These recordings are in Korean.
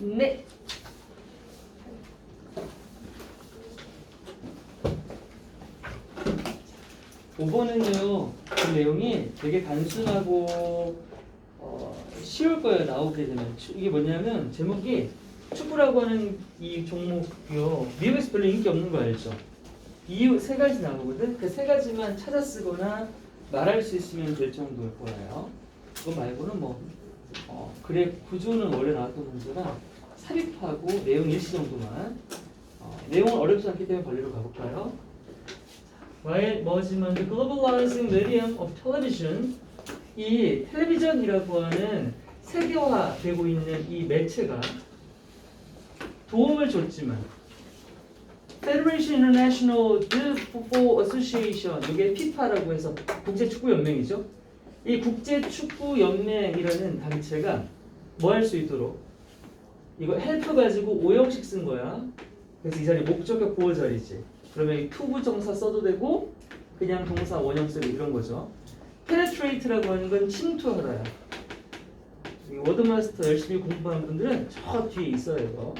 네. 이번은요, 그 내용이 되게 단순하고 쉬울 거예요. 나오게 되면. 이게 뭐냐면 제목이 축구라고 하는 이 종목이요. 미국에서 별로 인기 없는 거 알죠? 이유 세 가지 나오거든. 그 세 가지만 찾아 쓰거나 말할 수 있으면 될 정도일 거예요. 그거 말고는 그래 구조는 원래 나왔던 문제라 삽입하고 내용 일시 정도만. 내용은 어렵지 않기 때문에 벌리로 가볼까요? 뭐지만 the globalizing medium of television, 이 텔레비전이라고 하는 세계화되고 있는 이 매체가 도움을 줬지만 Federation International Football Association, 이게 FIFA라고 해서 국제축구연맹이죠. 이 국제축구연맹이라는 단체가 뭐 할 수 있도록 이거 헬프 가지고 5형식 쓴 거야. 그래서 이 자리 목적격 보호 자리지. 그러면 이 투부 정사 써도 되고 그냥 동사 원형 쓰고 이런 거죠. penetrate라고 하는 건 침투하다야. 워드마스터 열심히 공부하는 분들은 저 뒤에 있어요. 이거.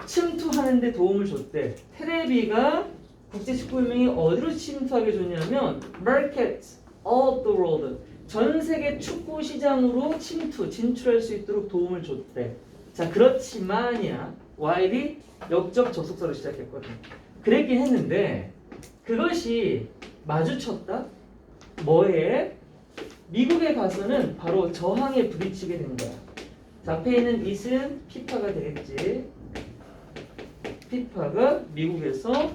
침투하는데 도움을 줬대. 테레비가 국제축구연맹이 어디로 침투하게 줬냐면 market all the world, 전 세계 축구 시장으로 진출할 수 있도록 도움을 줬대. 자, 그렇지만이야. while이 역적 접속사로 시작했거든. 그랬긴 했는데 그것이 마주쳤다? 뭐에? 미국에 가서는 바로 저항에 부딪히게 된 거야. 자, 앞에 있는 it은 피파가 되겠지. 피파가 미국에서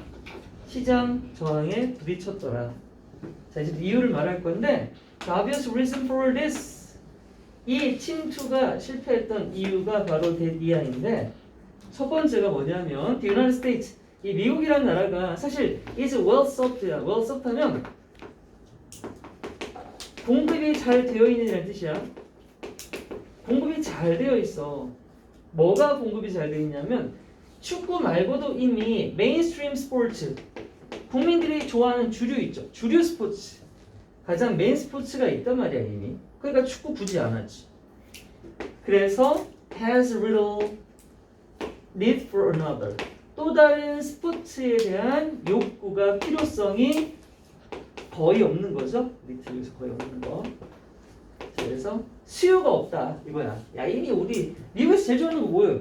시장 저항에 부딪혔더라. 자, 이제 이유를 말할 건데 The obvious reason for this, 이 침투가 실패했던 이유가 바로 이하인데 첫 번째가 뭐냐면 The United States, 이 미국이라는 나라가 사실 is well served야. well served 하면 공급이 잘 되어 있는이라는 뜻이야. 공급이 잘 되어 있어. 뭐가 공급이 잘 되어 있냐면 축구 말고도 이미 메인스트림 스포츠, 국민들이 좋아하는 주류 있죠. 주류 스포츠, 가장 메인 스포츠가 있단 말이야 이미. 그러니까 축구 굳이 안 하지. 그래서 has little need for another, 또 다른 스포츠에 대한 욕구가, 필요성이 거의 없는 거죠. 밑에 여기서 거의 없는 거. 자, 그래서 수요가 없다 이거야. 야, 이미 우리 미국에서 제일 좋아하는 거 뭐예요?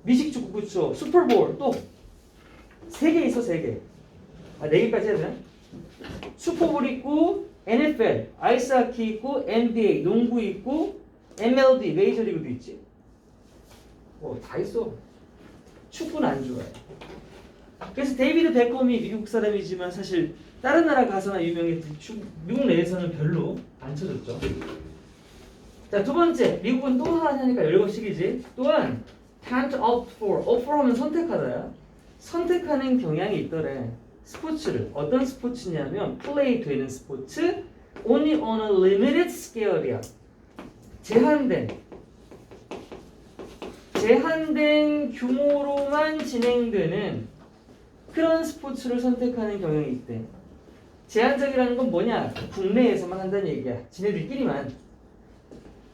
미식축구. 그렇죠. 슈퍼볼. 또 3개 있어. 3개. 4개까지 해야 되나? 슈퍼볼 있고 NFL 아이스하키 있고 NBA 농구 있고 MLB 메이저리그도 있지. 다 있어. 축구는 안 좋아해. 그래서 데이비드 베컴이 미국 사람이지만 사실 다른 나라 가서나 유명했지 미국 내에서는 별로 안 쳐졌죠. 자, 두 번째, 미국은 또 하나니까 7식이지. 또한 can't opt for, opt for 하면 선택하다야. 선택하는 경향이 있더래. 스포츠를. 어떤 스포츠냐면 플레이 되는 스포츠, only on a limited scale이야. 제한된 규모로만 진행되는 그런 스포츠를 선택하는 경향이 있대. 제한적이라는 건 뭐냐? 국내에서만 한다는 얘기야. 지네들끼리만.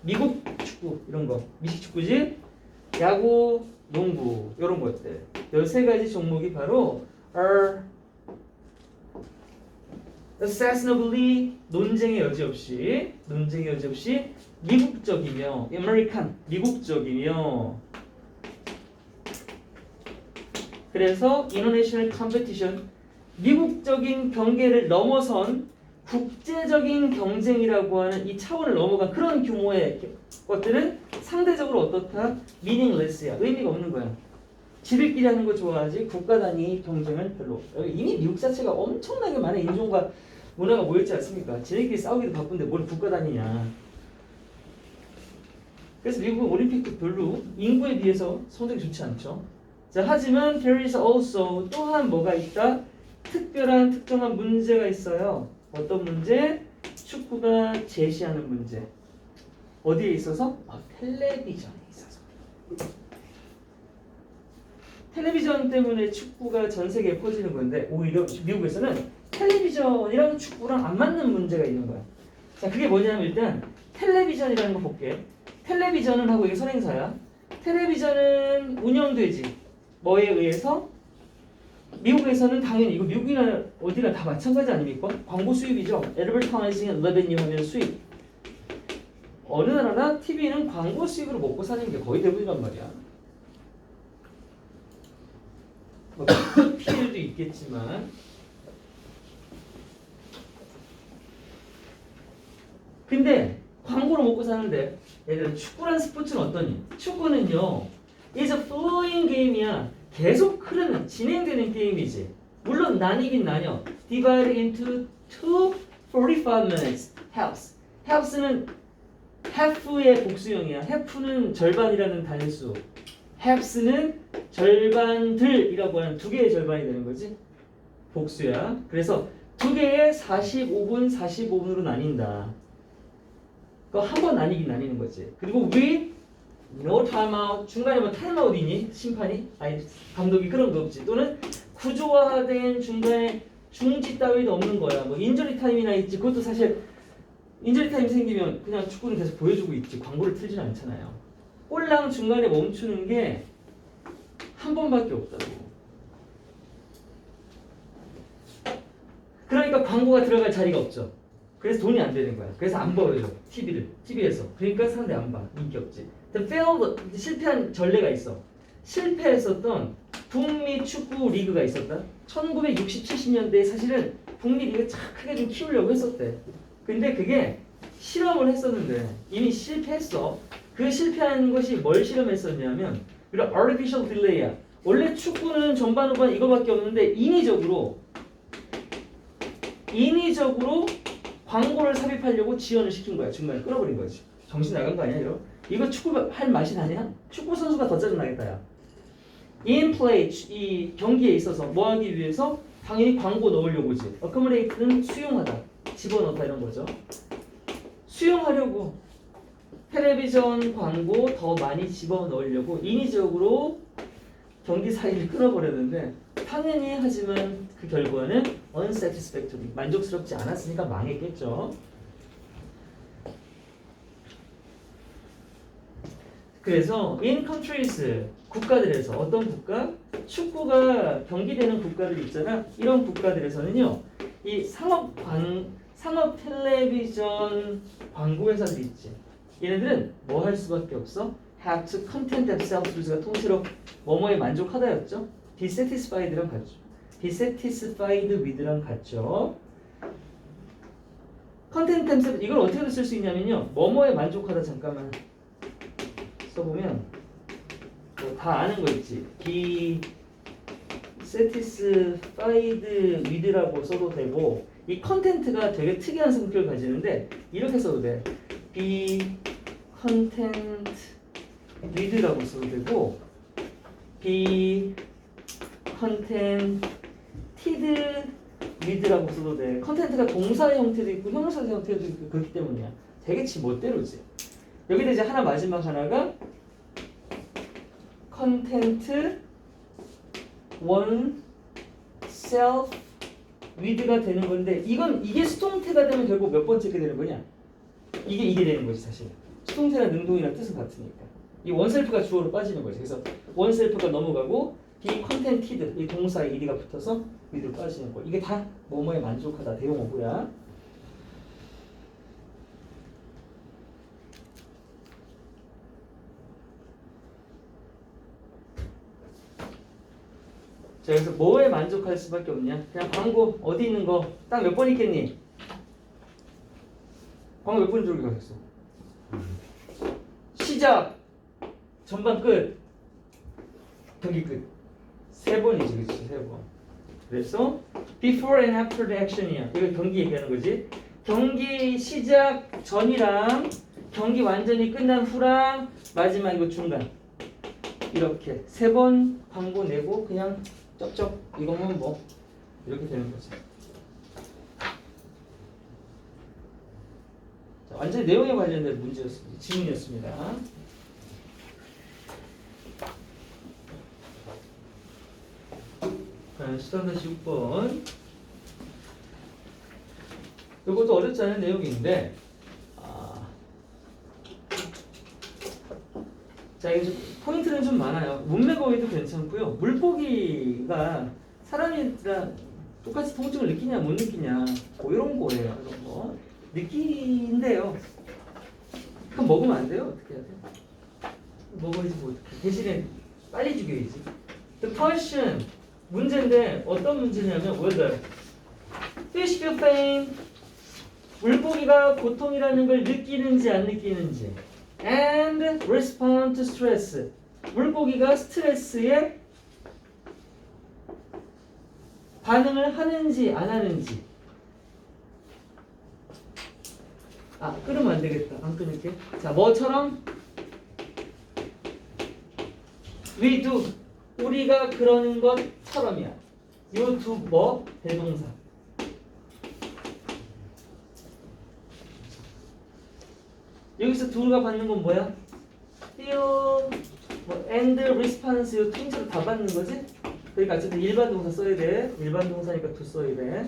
미국 축구 이런 거, 미식 축구지, 야구, 농구 이런 것들. 13가지 종목이 바로 are unassailably, 논쟁의 여지 없이 미국적이며, American, 미국적이며, 그래서 international competition, 미국적인 경계를 넘어선 국제적인 경쟁이라고 하는 이 차원을 넘어간 그런 규모의 것들은 상대적으로 어떻다? meaningless야. 의미가 없는 거야. 지들끼리 하는 거 좋아하지 국가 단위 경쟁은 별로. 여기 이미 미국 자체가 엄청나게 많은 인종과 문화가 모였지 않습니까? 지들끼리 싸우기도 바쁜데 뭘 국가 단위냐. 그래서 미국은 올림픽도 별로 인구에 비해서 성적이 좋지 않죠. 자, 하지만 there is also, 또한 뭐가 있다? 특정한 문제가 있어요. 어떤 문제? 축구가 제시하는 문제. 어디에 있어서? 텔레비전에 있어서. 텔레비전 때문에 축구가 전 세계에 퍼지는 건데 오히려 미국에서는 텔레비전이랑 축구랑 안 맞는 문제가 있는 거야. 자, 그게 뭐냐면 일단 텔레비전이라는 거 볼게. 텔레비전은 하고 이게 선행사야. 텔레비전은 운영되지. 뭐에 의해서? 미국에서는 당연히 이거 미국이나 어디나 다 마찬가지 아닙니까? 광고 수입이죠. Advertising revenue 하면 수입. 어느 나라나 TV는 광고 수입으로 먹고 사는 게 거의 대부분이란 말이야. 뭐 피해도 있겠지만. 근데 광고로 먹고 사는데 얘들은 축구란 스포츠는 어떠니? 축구는요 is a flowing game이야. 계속 흐르는 진행되는 게임이지. 물론 나뉘긴 나뉘어. Divided into two 45 minutes halves. halves는 half의 복수형이야. half는 절반이라는 단수. halves는 절반들이라고 하는 두 개의 절반이 되는 거지. 복수야. 그래서 두 개의 45분 45분으로 나뉜다. 한 번 나뉘긴 나뉘는 거지. 그리고 with no timeout. 중간에 뭐 타임아웃 있니? 심판이? 아니 감독이 그런 거 없지. 또는 구조화된 중간에 중지 따위도 없는 거야. 뭐 인저리 타임이나 있지. 그것도 사실 인저리 타임 생기면 그냥 축구는 계속 보여주고 있지. 광고를 틀지는 않잖아요. 꼴랑 중간에 멈추는 게 한 번밖에 없다고. 그러니까 광고가 들어갈 자리가 없죠. 그래서 돈이 안 되는 거야. 그래서 안 보여줘. TV에서. 그러니까 사람들이 안 봐. 인기 없지. failed, 실패한 전례가 있어. 실패했었던 북미 축구 리그가 있었다. 1960, 70년대에 사실은 북미 리그 참 크게 좀 키우려고 했었대. 근데 그게 실험을 했었는데 이미 실패했어. 그 실패한 것이 뭘 실험했었냐면 이런 artificial delay야. 원래 축구는 전반 후반 이거밖에 없는데 인위적으로 광고를 삽입하려고 지연을 시킨 거야. 중간에 끊어버린 거지. 정신 나간 거 아니야 이거? 이거 축구 할 맛이 나냐? 축구 선수가 더 짜증나겠다 야. In play 이 경기에 있어서 뭐 하기 위해서 당연히 광고 넣으려고지. accommodate는 수용하다, 집어넣다 이런 거죠. 수용하려고 텔레비전 광고 더 많이 집어넣으려고 인위적으로 경기 사이를 끊어버렸는데 당연히 하지만 그 결과는 unsatisfactory, 만족스럽지 않았으니까 망했겠죠. 그래서 in countries, 국가들에서 어떤 국가? 축구가 경기되는 국가들 있잖아. 이런 국가들에서는요. 이 상업 텔레비전 광고 회사들 있지. 얘네들은 뭐 할 수밖에 없어? have to content themselves with가 통째로 뭐뭐에 만족하다였죠. be satisfied랑 같죠. be satisfied with랑 같죠. content themselves 이걸 어떻게 쓸 수 있냐면요. 뭐뭐에 만족하다 잠깐만 써보면 뭐 다 아는 거 있지. be satisfied with라고 써도 되고 이 컨텐트가 되게 특이한 성격을 가지는데 이렇게 써도 돼. be content with라고 써도 되고 be contented with라고 써도 돼. 컨텐트가 동사의 형태도 있고 형용사의 형태도 있고 그렇기 때문이야. 되게 지 멋대로지. 여기다 이제 하나 마지막 하나가 content oneself with가 되는 건데 이게 수동태가 되면 결국 몇 번째게 되는 거냐? 이게 되는 거지 사실. 수동태나 능동이랑 뜻은 같으니까. 이 원셀프가 주어로 빠지는 거지. 그래서 원셀프가 넘어가고 be contented 이 동사에 ed가 붙어서 with로 빠지는 거. 이게 다 뭐뭐에 만족하다 대용어구야. 자, 그래서 뭐에 만족할 수밖에 없냐? 그냥 광고 어디 있는 거 딱 몇 번 있겠니? 광고 몇 번 들어오게 가셨어? 시작, 전반 끝, 경기 끝. 3번이지, 그치? 3번. 그래서 before and after the action이야. 이거 경기 얘기하는 거지. 경기 시작 전이랑 경기 완전히 끝난 후랑 마지막 이거 중간. 이렇게 3번 광고 내고 그냥 쩝쩝 이거면 뭐 이렇게 되는 거지. 자, 완전히 내용에 관련된 문제였습니다. 질문이었습니다. 수단 다시 6번. 이것도 어렵지 않은 내용인데 자, 이게 포인트는 좀 많아요. 문맥어휘도 괜찮고요. 물고기가 사람이랑 똑같이 통증을 느끼냐 못 느끼냐 뭐 이런 거예요. 이런 거 느낀대요. 그럼 먹으면 안 돼요? 어떻게 해야 돼요? 먹어야지 뭐 어떻게? 대신에 빨리 죽여야지. The question 문제인데 어떤 문제냐면 whether fish feel pain 물고기가 고통이라는 걸 느끼는지 안 느끼는지 and respond to stress 물고기가 스트레스에 반응을 하는지 안 하는지. 아, 끊으면 안 되겠다. 안 끊을게. 자, 뭐처럼? We do. 우리가 그러는 것처럼이야. You do 뭐? 대동사. 여기서 do가 받는 건 뭐야? feel 뭐 and response 이 통째로 다 받는 거지? 그러니까 어쨌든 일반 동사 써야 돼. 일반 동사니까 to 써야 돼.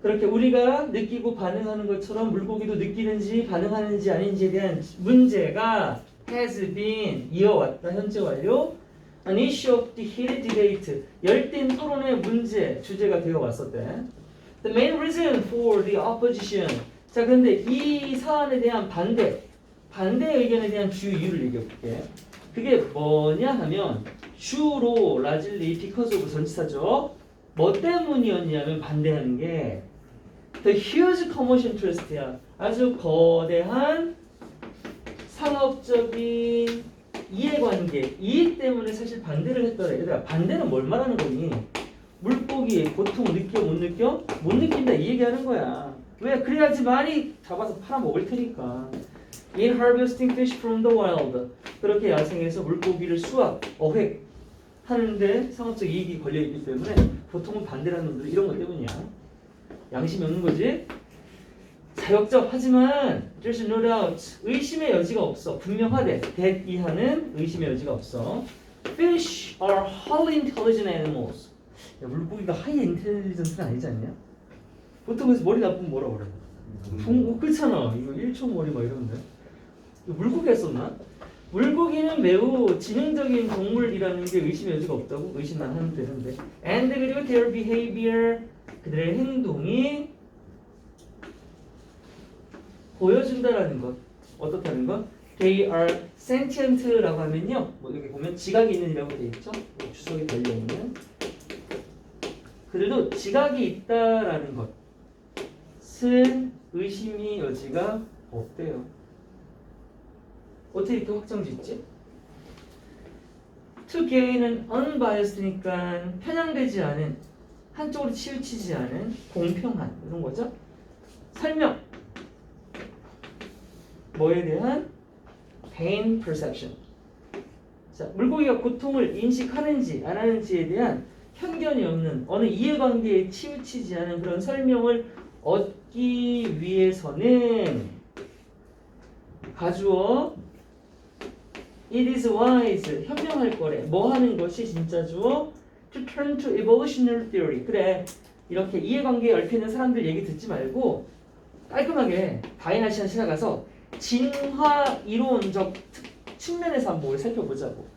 그렇게 우리가 느끼고 반응하는 것처럼 물고기도 느끼는지 반응하는지 아닌지에 대한 문제가 has been 이어왔다. 현재 완료. An issue of the heated debate. 열띤 토론의 문제, 주제가 되어 왔었대. The main reason for the opposition. 자, 그런데 이 사안에 대한 반대 의견에 대한 주 이유를 얘기해볼게. 그게 뭐냐 하면 주로 largely because of 전치사죠. 뭐 때문이었냐면 반대하는 게 the huge commercial interest야. 아주 거대한 상업적인 이해관계, 이익 때문에 사실 반대를 했더라. 얘들아, 반대는 뭘 말하는 거니? 물고기의 고통 느껴 못 느껴? 못 느낀다 이 얘기하는 거야. 왜? 그래야지 많이 잡아서 팔아 먹을 테니까. In harvesting fish from the wild. 그렇게 야생에서 물고기를 수확, 어획 하는데 상업적 이익이 걸려있기 때문에 보통은 반대라는 놈들은 이런 것 때문이야. 양심이 없는 거지? 자역적 하지만 there's no doubt 의심의 여지가 없어. 분명하대. that 이하는 의심의 여지가 없어. Fish are highly intelligent animals. 야, 물고기가 high intelligence는 아니지 않냐? 보통 그래서 머리 나쁘면 뭐라 그래? 그렇잖아. 이거 1초 머리 막 이러는데. 이거 물고기가 썼나? 물고기는 매우 지능적인 동물이라는 게 의심의 여지가 없다고? 의심만 하면 되는데. And 그리고 their behavior 그들의 행동이 보여준다라는 것. 어떻다는 것? They are sentient라고 하면요. 뭐 여기 보면 지각이 있는이라고 되어 있죠. 주석이 달려있는. 그래도 지각이 있다라는 것은 의심의 여지가 없대요. 어떻게 이렇게 확정 짓지? To gain은 unbiased니까 편향되지 않은 한쪽으로 치우치지 않은 공평한 이런 거죠. 설명 뭐에 대한 pain perception. 자, 물고기가 고통을 인식하는지 안 하는지에 대한 편견이 없는 어느 이해관계에 치우치지 않은 그런 설명을 얻기 위해서는 가주어 It is wise 현명할 거래. 뭐 하는 것이 진짜 주어 to turn to evolutionary theory. 그래 이렇게 이해관계에 얽혀있는 사람들 얘기 듣지 말고 깔끔하게 다이나시안 지나가서 진화 이론적 측면에서 한번 살펴보자고.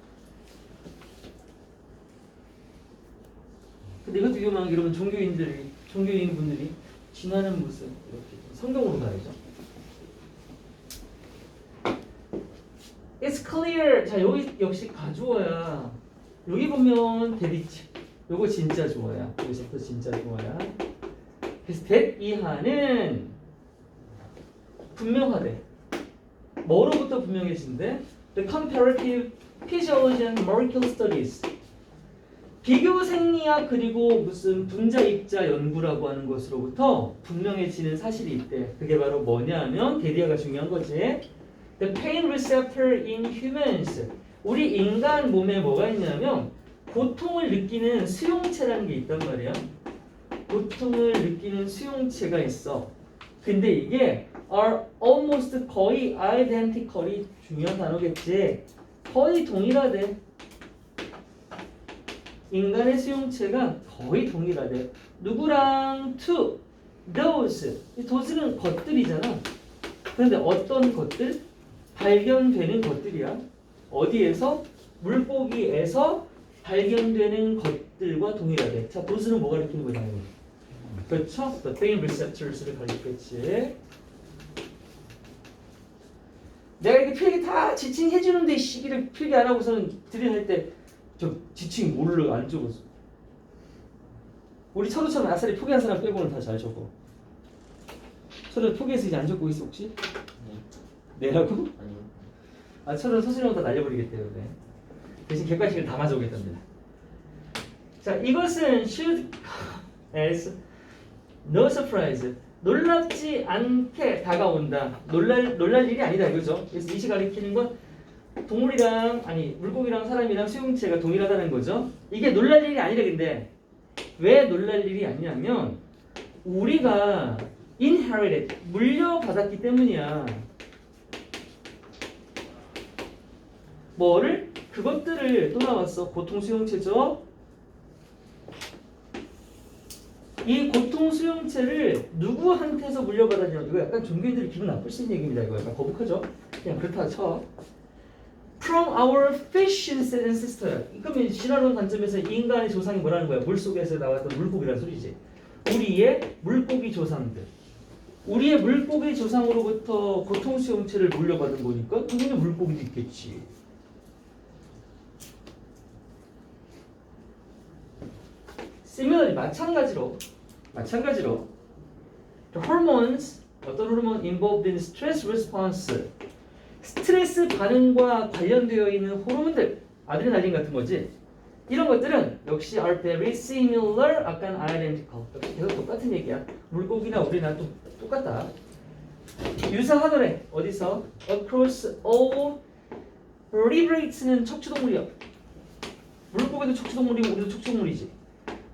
근데 이것도 위험한 게 이러면 종교인 분들이 진화는 무슨 이렇게 성경으로 가야죠. It's clear. 자, 여기 역시 가주어야. 여기 보면 대리치. 요거 진짜 주어야. 여기서부터 진짜 주어야. 그래서 that 이하는 분명하대. 뭐로부터 분명해진대? The comparative physiology and molecular studies. 비교 생리학 그리고 무슨 분자 입자 연구라고 하는 것으로부터 분명해지는 사실이 있대. 그게 바로 뭐냐 하면 대리아가 중요한 거지. The pain receptor in humans. 우리 인간 몸에 뭐가 있냐면 고통을 느끼는 수용체라는 게 있단 말이야. 고통을 느끼는 수용체가 있어. 근데 이게 are almost 거의 identically 중요한 단어겠지. 거의 동일하대. 인간의 수용체가 거의 동일하대. 누구랑 to those. 이 those는 것들이잖아. 그런데 어떤 것들? 발견되는 것들이야. 어디에서? 물고기에서 발견되는 것들과 동일하게. 자, 도수는 뭐 가리키는 거냐? 그렇죠? The pain receptors를 가리켰지. 내가 이렇게 필기 다 지칭해주는데 시기를 필기 안 하고서는 드릴할 때 저 지칭 뭘로 안 적었어? 우리 철우처럼 아싸리 포기한 사람 빼고는 다 잘 적어. 철우 포기해서 이제 안 적고 있어 혹시? 내라고? 아니요. 아 철우는 서술형 다 날려버리겠대요. 네. 대신 객관식을 다 맞아오겠답니다. 자, 이것은 should as no surprise. 놀랍지 않게 다가온다. 놀랄 일이 아니다 이거죠. 그래서 이시 가리키는 건 동물이랑 아니 물고기랑 사람이랑 수용체가 동일하다는 거죠. 이게 놀랄 일이 아니라 근데 왜 놀랄 일이 아니냐면 우리가 inherited 물려받았기 때문이야. 뭐를? 그것들을 또 나왔어. 고통 수용체죠. 이 고통 수용체를 누구한테서 물려받았냐? 이거 약간 종교인들이 기분 나쁠 수 있는 얘기입니다. 이거 약간 거북하죠? 그냥 그렇다 쳐. From our fish ancestor. 그러면 신화론 관점에서 인간의 조상이 뭐라는 거야? 물속에서 나왔던 물고기란 소리지. 우리의 물고기 조상들. 우리의 물고기 조상으로부터 고통 수용체를 물려받은 거니까 당연히 물고기도 있겠지. Similarly, 마찬가지로 the hormones, 어떤 호르몬 involved in stress response, 스트레스 반응과 관련되어 있는 호르몬들, 아드레날린 같은 거지. 이런 것들은 역시 are very similar, 약간 identical. 역시 계속 똑같은 얘기야. 물고기나 우리나 또 똑같다. 유사하더래. 어디서? Across all vertebrates,는 척추동물이야. 물고기도 척추동물이고 우리도 척추동물이지.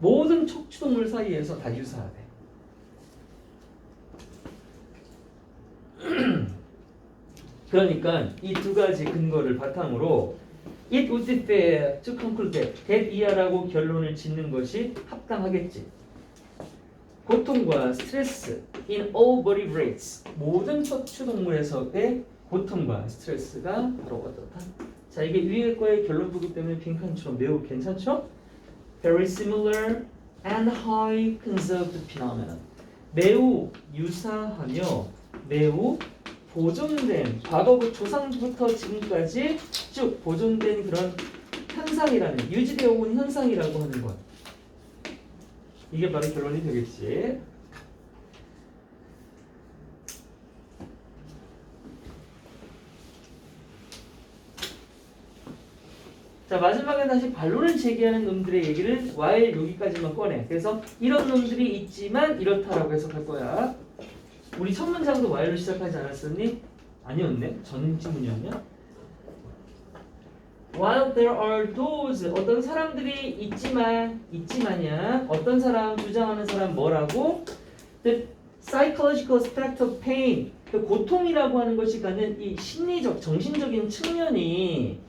모든 척추동물 사이에서 다 유사하대. 그러니까 이 두 가지 근거를 바탕으로 it would be fair to conclude that 이하라고 결론을 짓는 것이 합당하겠지. 고통과 스트레스 in all vertebrates, 모든 척추동물에서의 고통과 스트레스가 바로 어떻다. 자, 이게 위에 거의 결론 보기 때문에 빈칸처럼 매우 괜찮죠? Very similar and high conserved phenomenon. 매우 유사하며 매우 보존된, 과거 조상부터 지금까지 쭉 보존된 그런 현상이라는, 유지되어 온 현상이라고 하는 것. 이게 바로 결론이 되겠지. 자, 마지막에 다시 반론을 제기하는 놈들의 얘기를 while 여기까지만 꺼내. 그래서 이런 놈들이 있지만 이렇다라고 해석할 거야. 우리 첫 문장도 while로 시작하지 않았었니? 아니었네. 전 지문이었냐? While there are those, 어떤 사람들이 있지만이야. 어떤 사람, 주장하는 사람 뭐라고? The psychological aspect of pain. 그 고통이라고 하는 것이 갖는 이 심리적, 정신적인 측면이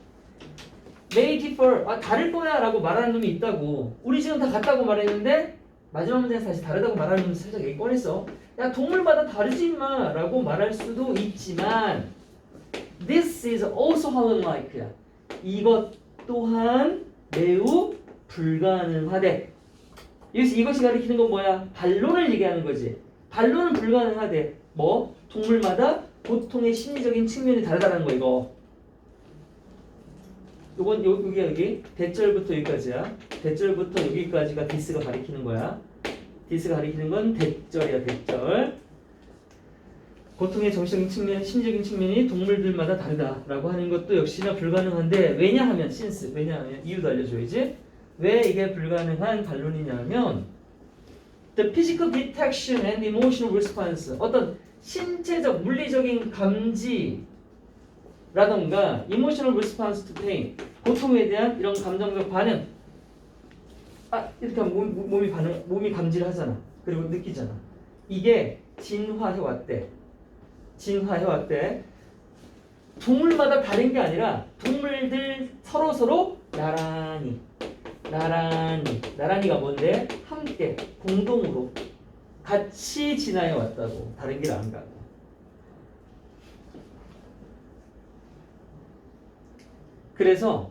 may differ, 다를 거야 라고 말하는 놈이 있다고. 우리 지금 다 같다고 말했는데 마지막 문장에서 다시 다르다고 말하는 놈이 살짝 얘기 꺼냈어. 야, 동물마다 다르지 임마 라고 말할 수도 있지만 this is also unlike. 이것 또한 매우 불가능하대. 이것이 가리키는 건 뭐야? 반론을 얘기하는 거지. 반론은 불가능하대. 뭐? 동물마다 고통의 심리적인 측면이 다르다는 거 이거. 요건 여기 대절부터 여기까지야. 대절부터 여기까지가 디스가 가리키는 거야. 디스가 가리키는 건 대절이야, 대절. 고통의 정신적인 측면, 심리적인 측면이 동물들마다 다르다라고 하는 것도 역시나 불가능한데 왜냐하면 since, 왜냐하면 이유도 알려줘야지. 왜 이게 불가능한 반론이냐면 the physical detection and emotional response, 어떤 신체적, 물리적인 감지라던가 emotional response to pain, 고통에 대한 이런 감정적 반응. 이렇게 하면 몸이 감지를 하잖아. 그리고 느끼잖아. 이게 진화해왔대. 동물마다 다른 게 아니라 동물들 서로 나란히가 뭔데? 함께 공동으로 같이 진화해 왔다고. 다른 길 안 가고. 그래서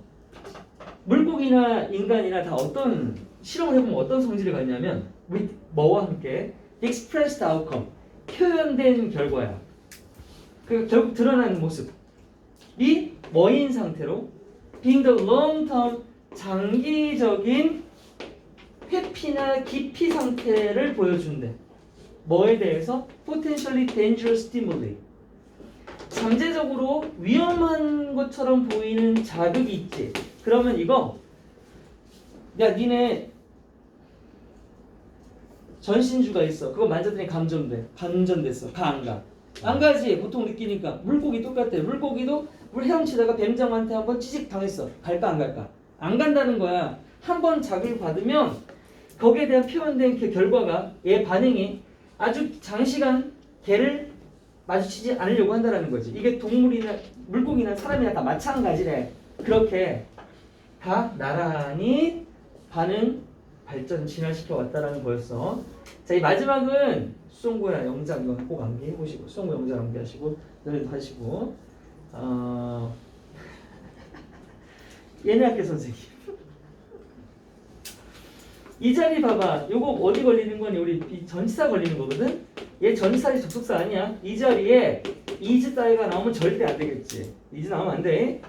물고기나 인간이나 다 어떤 실험을 해보면 어떤 성질을 갖냐면 with 뭐와 함께 expressed outcome 표현된 결과야. 그 결국 드러나는 모습이 뭐인 상태로 being the long term 장기적인 회피나 기피 상태를 보여준대. 뭐에 대해서? potentially dangerous stimuli. 잠재적으로 위험한 것처럼 보이는 자극이 있지. 그러면 이거 야 니네 전신주가 있어. 그거 만졌더니 감전됐어. 가 안 가? 안 가지. 보통 느끼니까. 물고기 똑같아. 물고기도 물 헤엄치다가 뱀장어한테 한번 찌직 당했어. 갈까 안 갈까? 안 간다는 거야. 한번 자극을 받으면 거기에 대한 표현된 그 결과가 얘 반응이 아주 장시간 걔를 마주치지 않으려고 한다는 거지. 이게 동물이나 물고기나 사람이나 다 마찬가지래. 그렇게 다 나란히 반응 발전 진화시켜 왔다라는 거였어. 자, 이 마지막은 수성고야 영장 이거 꼭 암기해 보시고 수성고 영장 암기하시고 너네도 하시고 얘네 학교 선생님 이 자리 봐봐. 요거 어디 걸리는 거니? 우리 전치사 걸리는 거거든. 얘 전치사지 접속사 아니야. 이 자리에 is 따위가 나오면 절대 안 되겠지. is 나오면 안 돼.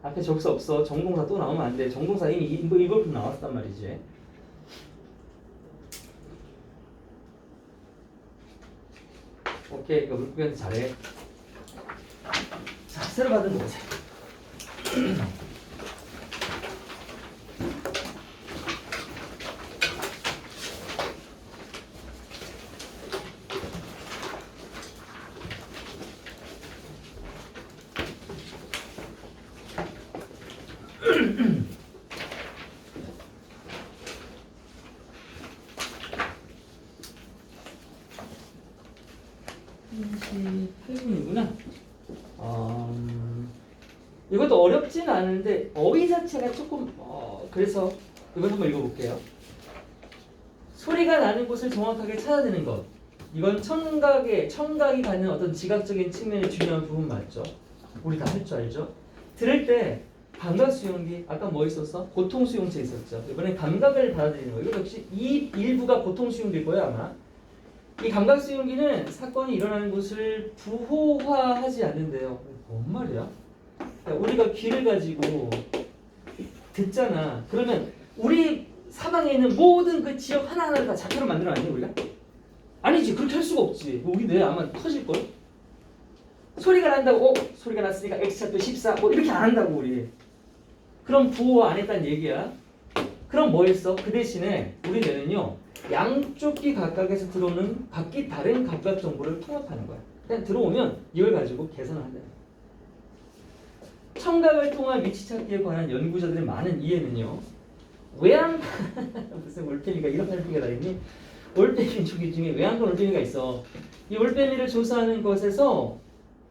앞에 접수 없어. 정동사 또 나오면 안 돼. 정동사 이미 이걸 나왔단 말이지. 오케이. 이거 물고기한테 잘해. 자, 새로 받은 거 보자. 이것도 어렵진 않은데 어휘 자체가 조금 그래서 이걸 한번 읽어볼게요. 소리가 나는 곳을 정확하게 찾아내는 것. 이건 청각이 갖는 어떤 지각적인 측면의 중요한 부분 맞죠? 우리 다 할 줄 알죠? 들을 때 감각 수용기 아까 뭐 있었어? 고통 수용체 있었죠. 이번엔 감각을 받아들이는 거. 이거 역시 이 일부가 고통 수용기일 거예요 아마. 이 감각 수용기는 사건이 일어나는 곳을 부호화하지 않는데요. 뭔 말이야? 우리가 귀를 가지고 듣잖아. 그러면 우리 사방에 있는 모든 그 지역 하나하나를 다 자표로 만들어놨니 우리가? 아니지. 그렇게 할 수가 없지. 우리 뇌 아마 터질걸? 소리가 난다고 소리가 났으니까 X좌표 14 뭐 이렇게 안 한다고 우리. 그럼 부호화 안 했다는 얘기야. 그럼 뭐 했어? 그 대신에 우리 뇌는요 양쪽 귀 각각에서 들어오는 각기 다른 감각 정보를 통합하는 거야. 그냥 들어오면 이걸 가지고 계산을 한다. 청각을 통한 위치 찾기에 관한 연구자들의 많은 이해는요. 외양 무슨 올빼미가 이런 활동이 다 있니? 올빼미 조기 중에 외양간 올빼미가 있어. 이 올빼미를 조사하는 것에서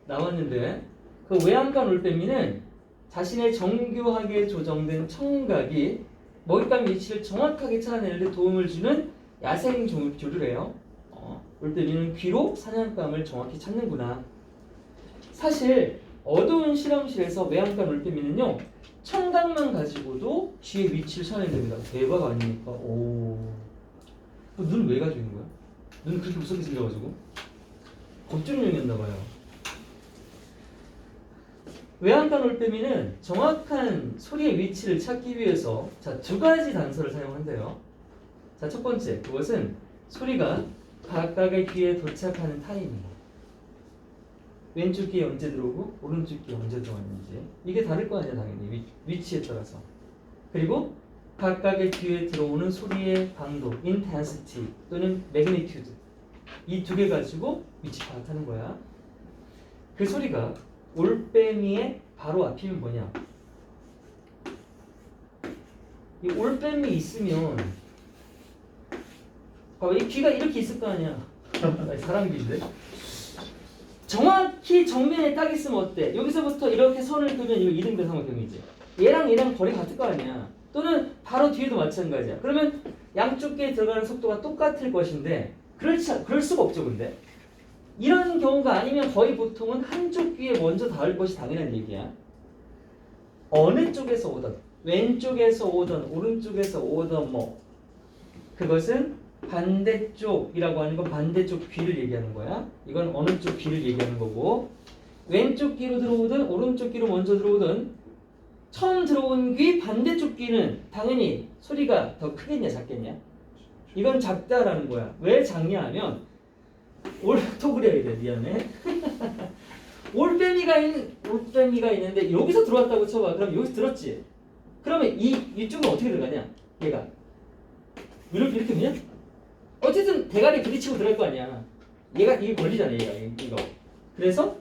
나왔는데 그 외양간 올빼미는 자신의 정교하게 조정된 청각이 먹잇감 위치를 정확하게 찾아내는 데 도움을 주는 야생 조류래요. 올빼미는 귀로 사냥감을 정확히 찾는구나. 사실 어두운 실험실에서 외양간 올빼미는요 청각만 가지고도 귀의 위치를 찾아내야 됩니다. 대박 아닙니까? 오, 눈 왜 가지고 있는 거야? 눈 그렇게 무섭게 생겨가지고 겁중용이었나봐요. 외양간 올빼미는 정확한 소리의 위치를 찾기 위해서 자, 두 가지 단서를 사용한대요. 자, 첫 번째, 그것은 소리가 각각의 귀에 도착하는 타이밍. 왼쪽 귀에 언제 들어오고 오른쪽 귀에 언제 들어왔는지 이게 다를 거 아니야 당연히 위치에 따라서. 그리고 각각의 귀에 들어오는 소리의 강도, intensity 또는 magnitude 이 두 개 가지고 위치 파악하는 거야. 그 소리가 올빼미의 바로 앞이면 뭐냐? 이 올빼미 있으면 봐봐 이 귀가 이렇게 있을 거 아니야. 사람 귀인데. 정확히 정면에 딱 있으면 어때? 여기서부터 이렇게 선을 그면 이거 이등변 삼각형이지. 얘랑 거리가 같을 거 아니야. 또는 바로 뒤에도 마찬가지야. 그러면 양쪽 귀에 들어가는 속도가 똑같을 것인데 그럴 수가 없죠 근데. 이런 경우가 아니면 거의 보통은 한쪽 귀에 먼저 닿을 것이 당연한 얘기야. 어느 쪽에서 오든 왼쪽에서 오든 오른쪽에서 오든 뭐 그것은 반대쪽이라고 하는 건 반대쪽 귀를 얘기하는 거야. 이건 어느 쪽 귀를 얘기하는 거고 왼쪽 귀로 들어오든 오른쪽 귀로 먼저 들어오든 처음 들어온 귀 반대쪽 귀는 당연히 소리가 더 크겠냐 작겠냐? 이건 작다라는 거야. 왜 작냐 하면 또 그려야 돼. 미안해. 올빼미가 있는데 여기서 들어왔다고 쳐봐. 그럼 여기서 들었지? 그러면 이쪽은 어떻게 들어가냐? 얘가 이렇게 그냥 어쨌든 대가리 부딪히고 들어갈 거 아니야. 얘가 이게 걸리잖아. 얘가 이거. 그래서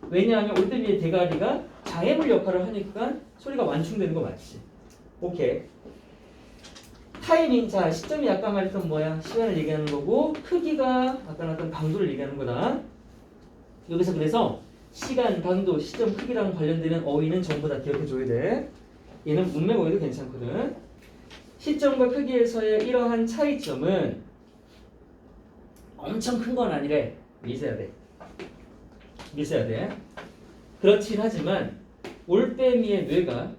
왜냐하면 올빼미의 대가리가 장애물 역할을 하니까 소리가 완충되는 거 맞지? 오케이. 타이밍, 자 시점이 아까 말했던 뭐야? 시간을 얘기하는 거고 크기가 아까 나왔던 강도를 얘기하는 거다. 여기서 그래서 시간, 강도, 시점, 크기랑 관련되는 어휘는 전부 다 기억해줘야 돼. 얘는 문맥 어휘도 괜찮거든. 시점과 크기에서의 이러한 차이점은 엄청 큰 건 아니래. 미세야 돼. 미세야 돼. 그렇긴 하지만 올빼미의 뇌가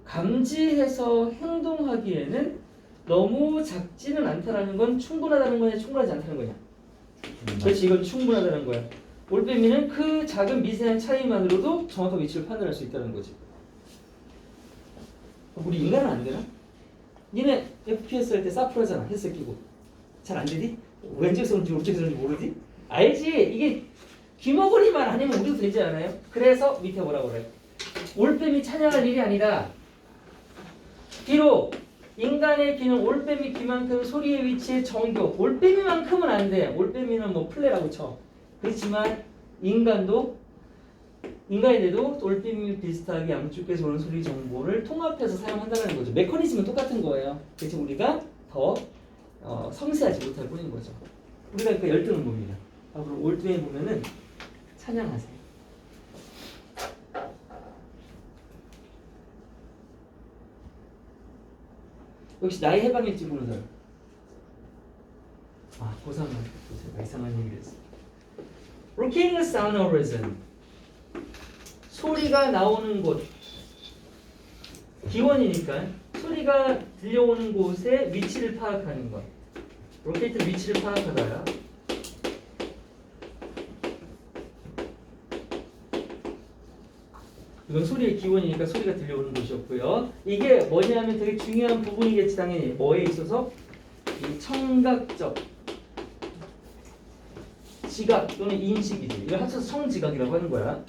감지해서 행동하기에는 너무 작지는 않다라는 건 충분하다는 거냐 충분하지 않다는 거냐. 그렇지, 이건 충분하다는 거야. 올빼미는 그 작은 미세한 차이만으로도 정확한 위치를 판단할 수 있다는 거지. 우리 인간은 안 되나? 니네 FPS 할 때 사프로 하잖아. 헤드셋 끼고. 잘 안 되지? 왼쪽 손인지 오른쪽 손인지 모르지? 알지? 이게 귀머거리만 아니면 우리도 되지 않아요? 그래서 밑에 뭐라고 그래? 올빼미 찬양할 일이 아니다. 비록 인간의 귀는 올빼미 귀만큼 소리의 위치에 정교, 올빼미만큼은 안 돼. 올빼미는 뭐 플레라고 쳐. 그렇지만 인간의 뇌도 올빼미 비슷하게 양쪽에서 오는 소리 정보를 통합해서 사용한다는 거죠. 메커니즘은 똑같은 거예요. 그래서 우리가 더 섬세하지 못할 뿐인 거죠. 우리가 그 열등을 봅니다. 앞으로 올빼미 보면은 찬양하세요. 역시 나의 해방일지 보는 사람. 아, 고3만 제가 이상한 얘기를 했어. Locating the sound horizon. 소리가 나오는 곳. 기원이니까 소리가 들려오는 곳의 위치를 파악하는 것. 로케이트 위치를 파악하다야. 이건 소리의 기원이니까 소리가 들려오는 곳이었고요. 이게 뭐냐면 되게 중요한 부분이겠지 당연히. 뭐에 있어서? 이 청각적 지각 또는 인식이지. 이걸 합쳐서 청지각이라고 하는 거야.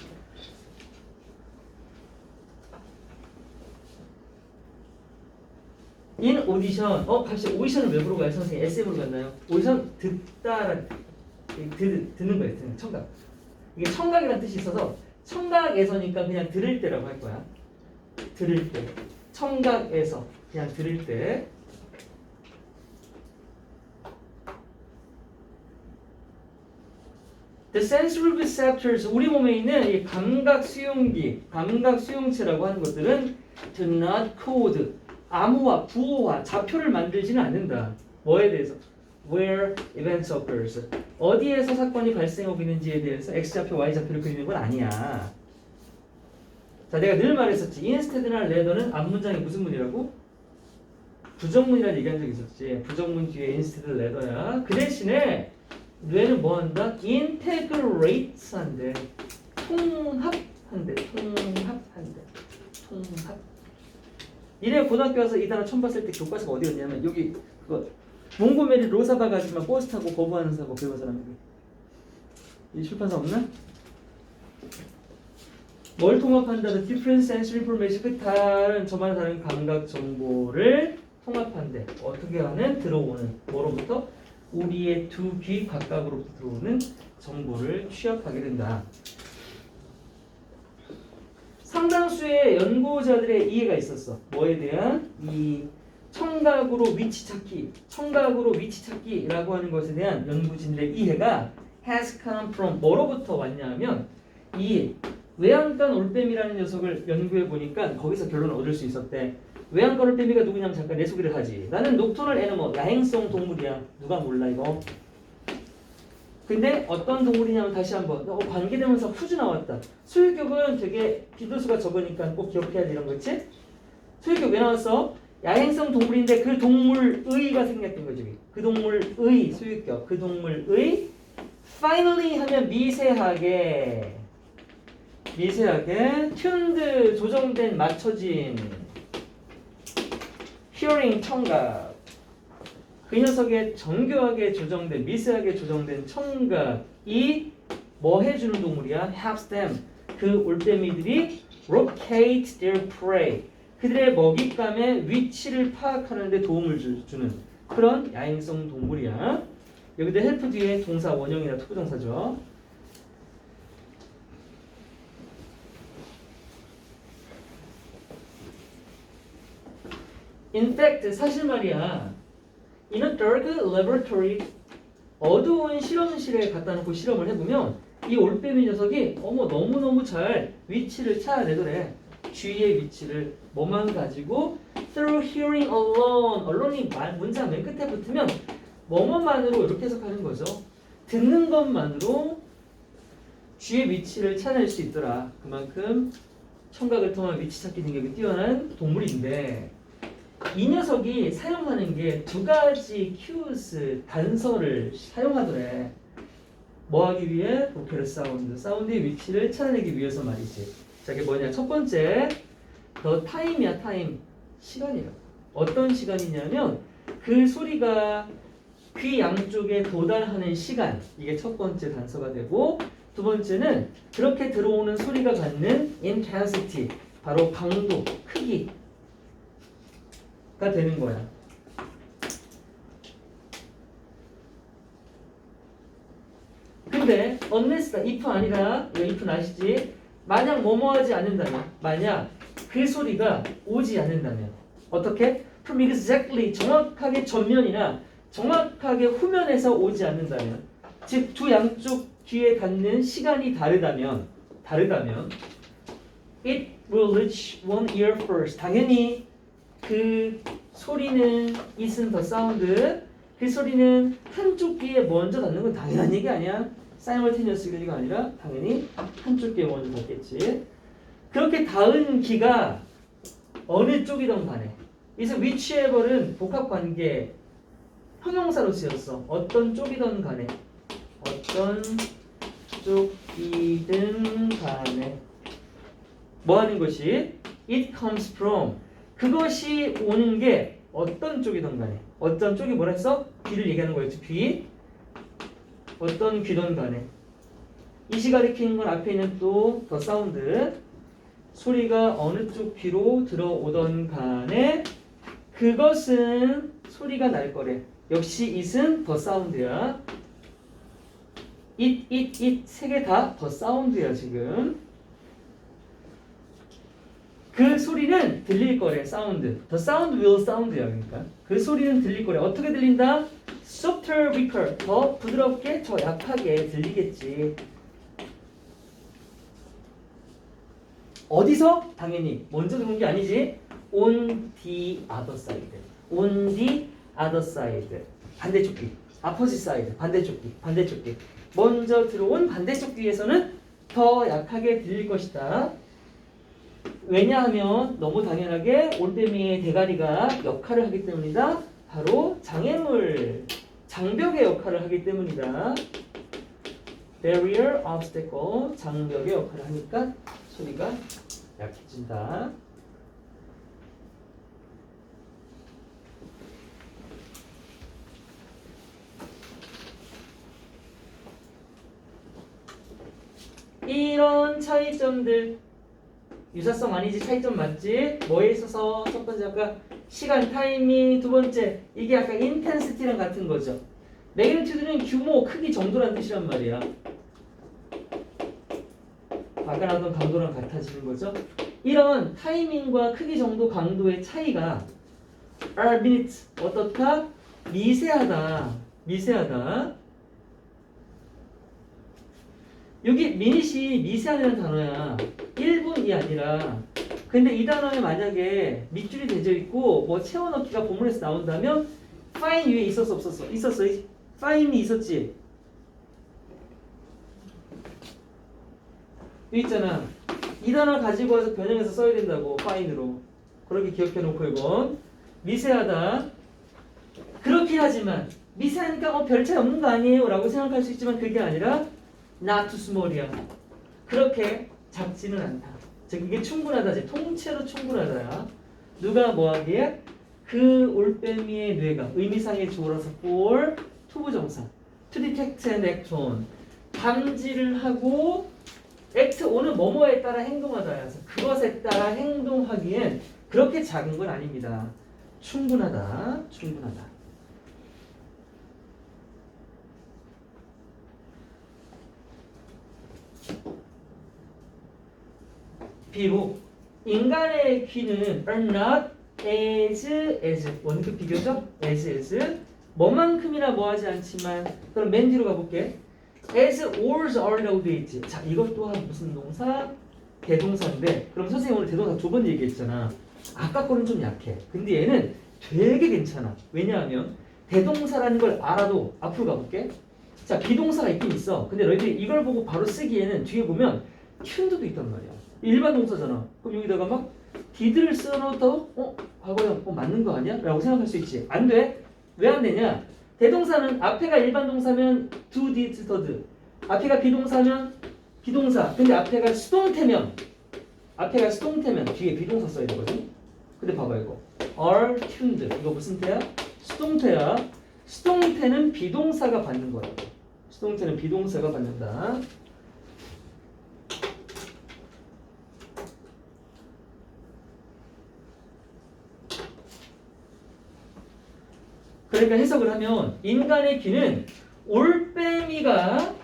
인 오디션. 갑자기 오디션을 왜 보러 가요? 선생님 SM으로 갔나요? 오디션 듣는 거예요. 듣는 청각. 이게 청각이라는 뜻이 있어서 청각에서니까 그냥 들을 때라고 할 거야. 들을 때. 청각에서 그냥 들을 때. The sensory receptors, 우리 몸에 있는 이 감각 수용기, 감각 수용체라고 하는 것들은 do not code, 암호화, 부호화, 좌표를 만들지는 않는다. 뭐에 대해서? Where events occurs. 어디에서 사건이 발생하고 있는지에 대해서 X좌표, Y좌표를 그리는 건 아니야. 자, 내가 늘 말했었지. instead나 rather는 앞문장이 무슨 문이라고? 부정문이라는 얘기한 적 있었지. 부정문 뒤에 instead, rather야. 그 대신에 뇌는 뭐 한다? integrates 한대. 통합한대. 통합. 이래 고등학교 가서 이 단어 처음 봤을 때 교과서가 어디였냐면 여기 그거 몽고메리 로사바 가지만 버스 타고 거부하는 사고 배운 사람들. 이 출판사 없나? 뭘 통합한다? The different sensory information. 그 저마다 다른 감각 정보를 통합한대. 어떻게 하는? 들어오는 뭐로부터? 우리의 두 귀 각각으로부터 들어오는 정보를 취합하게 된다. 상당수의 연구자들의 이해가 있었어. 뭐에 대한? 이 청각으로 위치 찾기라고 하는 것에 대한 연구진들의 이해가 has come from 뭐로부터 왔냐면 이 외양간 올빼미라는 녀석을 연구해 보니까 거기서 결론을 얻을 수 있었대. 외양간 올빼미가 누구냐면 잠깐 내 소개를 하지. 나는 녹토널 애니멀, 야행성 동물이야. 누가 몰라 이거? 근데 어떤 동물이냐면 다시 한번 관계대명사 후주 나왔다. 소유격은 되게 빈도수가 적으니까 꼭 기억해야 돼 이런 거 있지? 소유격 왜 나왔어? 야행성 동물인데 그 동물의가 생략된 거지. 그 동물의 소유격, 그 동물의 finally 하면 미세하게 tuned 조정된 맞춰진 hearing 청각 그 녀석의 정교하게 조정된 미세하게 조정된 청각이 뭐 해주는 동물이야? helps them 그 올빼미들이 locate their prey 그들의 먹잇감의 위치를 파악하는 데 도움을 주는 그런 야행성 동물이야. 여기도 help 뒤에 동사 원형이나 투부정사죠. In fact, 사실 말이야. In a dark laboratory, 어두운 실험실에 갖다 놓고 실험을 해보면 이 올빼미 녀석이 너무너무 잘 위치를 찾아내더래. 주위의 위치를 뭐만 가지고 through hearing alone, alone이 문장 맨 끝에 붙으면 뭐뭐만으로 이렇게 해석하는 거죠. 듣는 것만으로 주위의 위치를 찾아낼 수 있더라. 그만큼 청각을 통한 위치 찾기 능력이 뛰어난 동물인데 이 녀석이 사용하는 게 두 가지 cues, 단서를 사용하더래. 뭐 하기 위해? 보컬 사운드, 사운드의 위치를 찾아내기 위해서 말이지. 자, 이게 뭐냐? 첫 번째, 더 타임이야, 타임. 시간이야. 어떤 시간이냐면 그 소리가 귀 양쪽에 도달하는 시간. 이게 첫 번째 단서가 되고 두 번째는 그렇게 들어오는 소리가 갖는 intensity. 바로 강도, 크기. 가 되는 거야. 근데 unless가 if 아니라 이거 if 아시지? 만약 뭐뭐하지 않는다면 만약 그 소리가 오지 않는다면 어떻게? From exactly 정확하게 전면이나 정확하게 후면에서 오지 않는다면 즉 두 양쪽 귀에 닿는 시간이 다르다면 it will reach one ear first. 당연히 그 소리는 it은 더 사운드 그 소리는 한쪽 귀에 먼저 닿는 건 당연한 얘기 아니야. simultaneously가 아니라 당연히 한쪽 귀에 먼저 닿겠지. 그렇게 닿은 귀가 어느 쪽이든 간에 그래서 whichever는 복합관계 형용사로 쓰였어. 어떤 쪽이든 간에 어떤 쪽이든 간에 뭐 하는 것이 it comes from 그것이 오는 게 어떤 쪽이든 간에 어떤 쪽이 뭐라 했어? 귀를 얘기하는 거였지. 귀 어떤 귀든 간에 이시 가리키는 건 앞에 있는 또 더 사운드 소리가 어느 쪽 귀로 들어오던 간에 그것은 소리가 날 거래. 역시 it은 더 사운드야. it 세 개 다 더 사운드야 지금. 그 소리는 들릴 거래. 사운드. The sound will sound야. 그러니까 그 소리는 들릴 거래. 어떻게 들린다? Softer, weaker. 더 부드럽게, 더 약하게 들리겠지. 어디서? 당연히 먼저 들어온 게 아니지. On the other side. On the other side. 반대쪽 귀. Opposite side. 반대쪽 귀. 먼저 들어온 반대쪽 귀에서는 더 약하게 들릴 것이다. 왜냐하면 너무 당연하게 올빼미의 대가리가 역할을 하기 때문이다. 바로 장애물, 장벽의 역할을 하기 때문이다. barrier, obstacle, 장벽의 역할을 하니까 소리가 약해진다. 이런 차이점들 유사성 아니지 차이점 맞지? 뭐에 있어서 첫 번째 아까 시간 타이밍 두 번째 이게 약간 인텐시티랑 같은 거죠. 매그니튜드는 규모 크기 정도란 뜻이란 말이야. 아까 나왔던 강도랑 같아지는 거죠. 이런 타이밍과 크기 정도 강도의 차이가 are minute 어떻다? 미세하다. 여기 미닛이 미세하다는 단어야. 1분이 아니라. 근데 이 단어에 만약에 밑줄이 되어 있고 뭐 채워넣기가 본문에서 나온다면 fine 위에 있었어 없었어? 있었어. fine이 있었지. 여기 있잖아. 이 단어 가지고 와서 변형해서 써야 된다고. fine으로. 그렇게 기억해 놓고 이건 미세하다. 그렇긴 하지만 미세하니까 별 차이 없는 거 아니에요? 라고 생각할 수 있지만 그게 아니라 not too small이야. 그렇게 작지는 않다. 즉 이게 충분하다지. 통째로 충분하다야. 누가 뭐하기에? 그 올빼미의 뇌가 의미상의 주어라서 for 투부정사 to detect and act on 감지를 하고 act on은 뭐뭐에 따라 행동하다야. 그것에 따라 행동하기엔 그렇게 작은 건 아닙니다. 충분하다. 충분하다. 비록 인간의 귀는 are not as 원급 비교죠? as 뭐만큼이나 뭐하지 않지만 그럼 맨 뒤로 가볼게. as ors are라고 되어 있지. 자 이것 또한 무슨 동사? 대동사인데 그럼 선생님 오늘 대동사 두 번 얘기했잖아. 아까 거는 좀 약해. 근데 얘는 되게 괜찮아. 왜냐하면 대동사라는 걸 알아도 앞으로 가볼게. 자 비동사가 있긴 있어. 근데 너희들이 이걸 보고 바로 쓰기에는 뒤에 보면 튠드도 있단 말이야. 일반 동사잖아. 그럼 여기다가 막 did를 써놓아도 과거에 맞는 거 아니야? 라고 생각할 수 있지. 안 돼. 왜 안 되냐? 대동사는 앞에가 일반 동사면 do, did, did. 앞에가 비동사면 비동사. 근데 앞에가 수동태면 뒤에 비동사 써야 되거든. 근데 봐봐 이거. are tuned. 이거 무슨 태야? 수동태야. 수동태는 비동사가 받는 거라고. 수동태는 비동사가 받는다. 그러니까 해석을 하면 인간의 귀는 올빼미가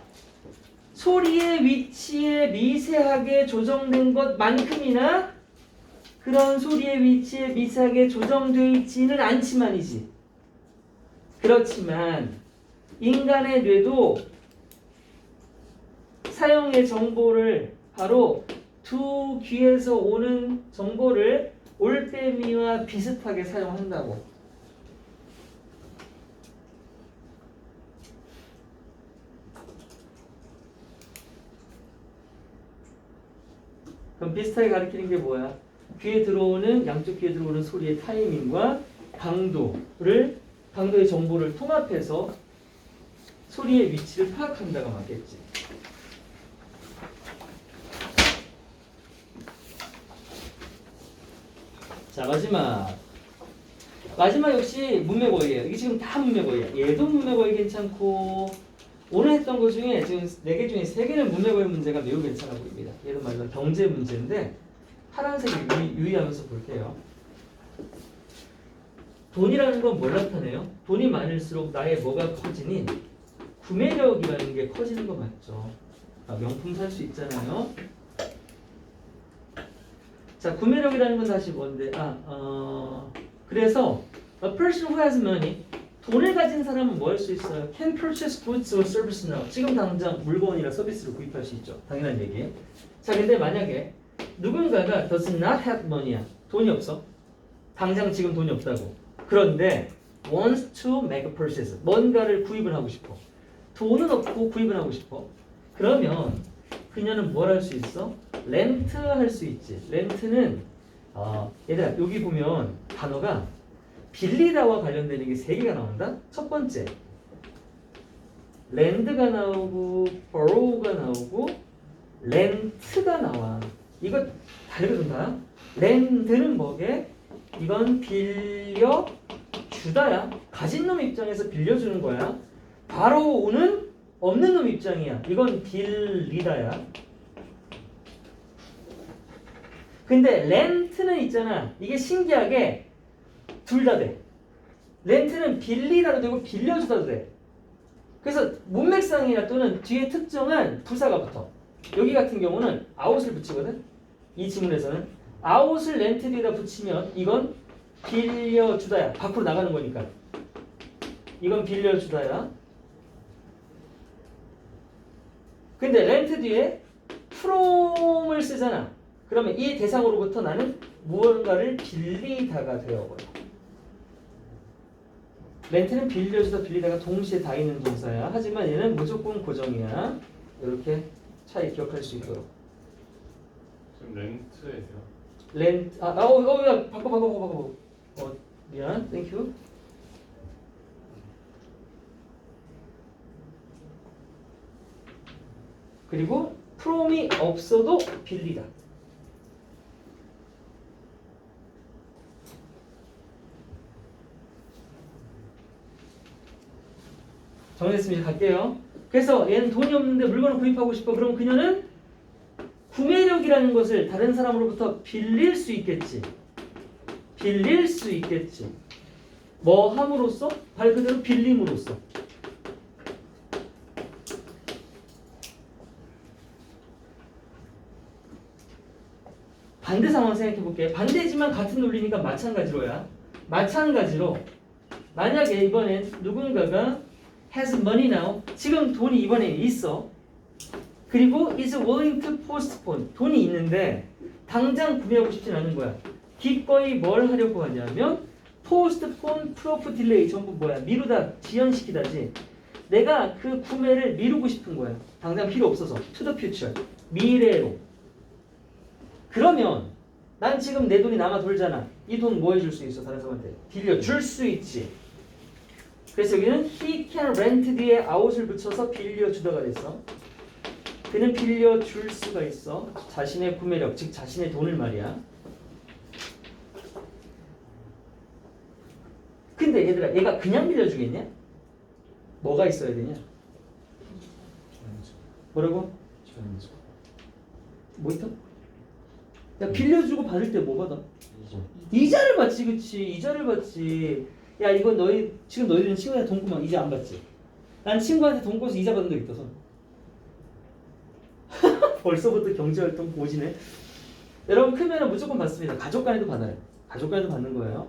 소리의 위치에 미세하게 조정된 것만큼이나 그런 소리의 위치에 미세하게 조정되어 있지는 않지만이지. 그렇지만 인간의 뇌도 사용의 정보를 바로 두 귀에서 오는 정보를 올빼미와 비슷하게 사용한다고. 그럼 비슷하게 가리키는 게 뭐야? 양쪽 귀에 들어오는 소리의 타이밍과 강도의 정보를 통합해서 소리의 위치를 파악한다가 맞겠지. 자, 마지막 역시 문맥어휘예요. 이게 지금 다 문맥어휘야. 얘도 문맥어휘 괜찮고 오늘 했던 것 중에 지금 4개 중에 3개는 문맥어휘 문제가 매우 괜찮아 보입니다. 얘도 말로 경제 문제인데 파란색을 유의하면서 볼게요. 돈이라는 건 뭘 나타내요? 돈이 많을수록 나의 뭐가 커지니? 구매력이라는 게 커지는 거 맞죠? 명품 살 수 있잖아요. 자, 구매력이라는 건 다시 뭔데? 그래서 a person who has money 돈을 가진 사람은 뭐 할 수 있어요? Can purchase goods or services now. 지금 당장 물건이나 서비스를 구입할 수 있죠. 당연한 얘기. 자, 근데 만약에 누군가가 does not have money야. 돈이 없어. 당장 지금 돈이 없다고. 그런데 wants to make a purchase. 뭔가를 구입을 하고 싶어. 돈은 없고 구입을 하고 싶어. 그러면 그녀는 뭘 할 수 있어? 렌트 할 수 있지. 렌트는 얘들아 여기 보면 단어가 빌리다와 관련되는 게 3개가 나온다. 첫 번째 랜드가 나오고 borrow가 나오고 렌트가 나와. 이거 다르거든요. 랜드는 뭐게? 이건 빌려 주다야. 가진 놈 입장에서 빌려주는 거야. borrow는 없는 놈 입장이야. 이건 빌리다야. 근데 렌트는 있잖아. 이게 신기하게 둘 다 돼. 렌트는 빌리다도 되고 빌려주다도 돼. 그래서 문맥상이나 또는 뒤에 특정한 부사가 붙어. 여기 같은 경우는 out을 붙이거든. 이 지문에서는 out을 렌트 뒤에다 붙이면 이건 빌려주다야. 밖으로 나가는 거니까. 이건 빌려주다야. 근데 렌트 뒤에 from을 쓰잖아. 그러면 이 대상으로부터 나는 무언가를 빌리다가 되어버려. 렌트는 빌려주다 빌리다가 동시에 다 있는 동사야. 하지만 얘는 무조건 고정이야. 이렇게 차이 기억할 수 있도록. 그럼 렌트예요? 렌트 야 바꿔 미안 땡큐. 그리고 프롬이 없어도 빌리다. 정리했으면 이제 갈게요. 그래서 얘는 돈이 없는데 물건을 구입하고 싶어. 그럼 그녀는 구매력이라는 것을 다른 사람으로부터 빌릴 수 있겠지. 빌릴 수 있겠지. 뭐 함으로써? 말 그대로 빌림으로써. 반대 상황 생각해 볼게. 반대지만 같은 논리니까 마찬가지로야. 마찬가지로 만약에 이번엔 누군가가 has money now. 지금 돈이 이번에 있어. 그리고 is willing to postpone. 돈이 있는데 당장 구매하고 싶진 않은 거야. 기꺼이 뭘 하려고 하냐면 postpone, proof, delay 전부 뭐야? 미루다, 지연시키다지. 내가 그 구매를 미루고 싶은 거야. 당장 필요 없어서. to the future. 미래로. 그러면 난 지금 내 돈이 남아 돌잖아. 이 돈 뭐 해줄 수 있어? 다른 사람한테 빌려줄 수 있지. 그래서 여기는 he can rent 뒤에 out을 붙여서 빌려주다가 됐어. 그는 빌려줄 수가 있어. 자신의 구매력, 즉 자신의 돈을 말이야. 근데 얘들아, 얘가 그냥 빌려주겠냐? 뭐가 있어야 되냐? 뭐라고? 뭐 있다? 야, 빌려주고 받을 때 뭐 받아? 이자를 받지, 그치? 이자를 받지. 야, 이건 지금 너희들은 친구한테 돈 꾸면 이자 안 받지? 난 친구한테 돈 꿔서 이자 받은 적 있어서. 벌써부터 경제활동 보시네. 여러분 크면은 무조건 받습니다. 가족 간에도 받아요. 가족 간에도 받는 거예요.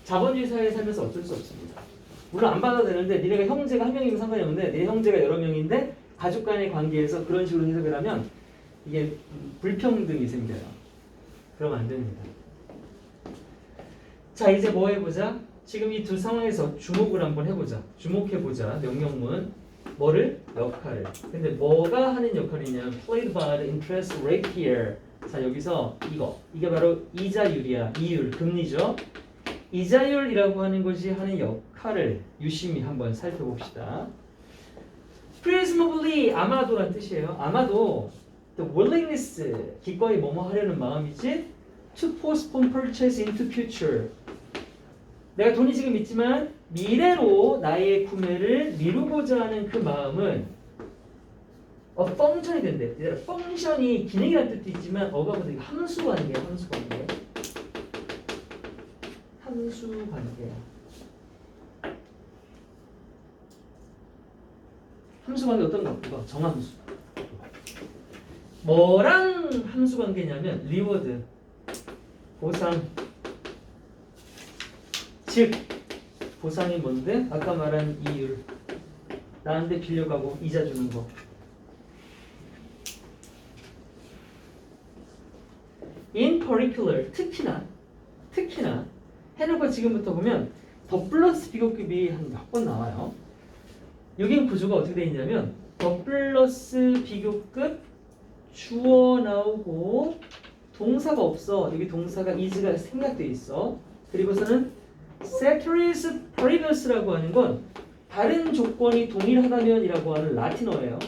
자본주의 사회에 살면서 어쩔 수 없습니다. 물론 안 받아도 되는데 니네가 형제가 한 명이면 상관이 없는데 네 형제가 여러 명인데 가족 간의 관계에서 그런 식으로 해석을 하면 이게 불평등이 생겨요. 그러면 안 됩니다. 자, 이제 뭐 해보자. 지금 이 두 상황에서 주목을 한번 해보자. 주목해보자. 명령문. 뭐를? 역할을. 근데 뭐가 하는 역할이냐? Played by the interest rate here. 자, 여기서 이게 바로 이자율이야. 이율, 금리죠. 이자율이라고 하는 것이 하는 역할을 유심히 한번 살펴봅시다. presumably, 아마도란 뜻이에요. 아마도 the willingness, 기꺼이 뭐뭐 하려는 마음이지. to postpone purchase into future. 내가 돈이 지금 있지만 미래로 나의 구매를 미루고자 하는 그 마음은 펑션이 된대. 펑션이 기능이라는 뜻도 있지만 어가보다 이거 함수 관계야. 함수 관계. 함수 관계야. 함수 관계 어떤 거? 이거 정함수. 뭐랑 함수 관계냐면 리워드, 보상. 즉 보상이 뭔데? 아까 말한 이율. 나한테 빌려가고 이자 주는 거. In particular, 특히나 해놓고 지금부터 보면 더 플러스 비교급이 한 몇 번 나와요. 여기 구조가 어떻게 되어 있냐면 더 플러스 비교급 주어 나오고 동사가 없어. 여기 동사가 is가 생략되어 있어. 그리고서는 ceteris paribus라고 하는 건 다른 조건이 동일하다면이라고 하는 라틴어예요.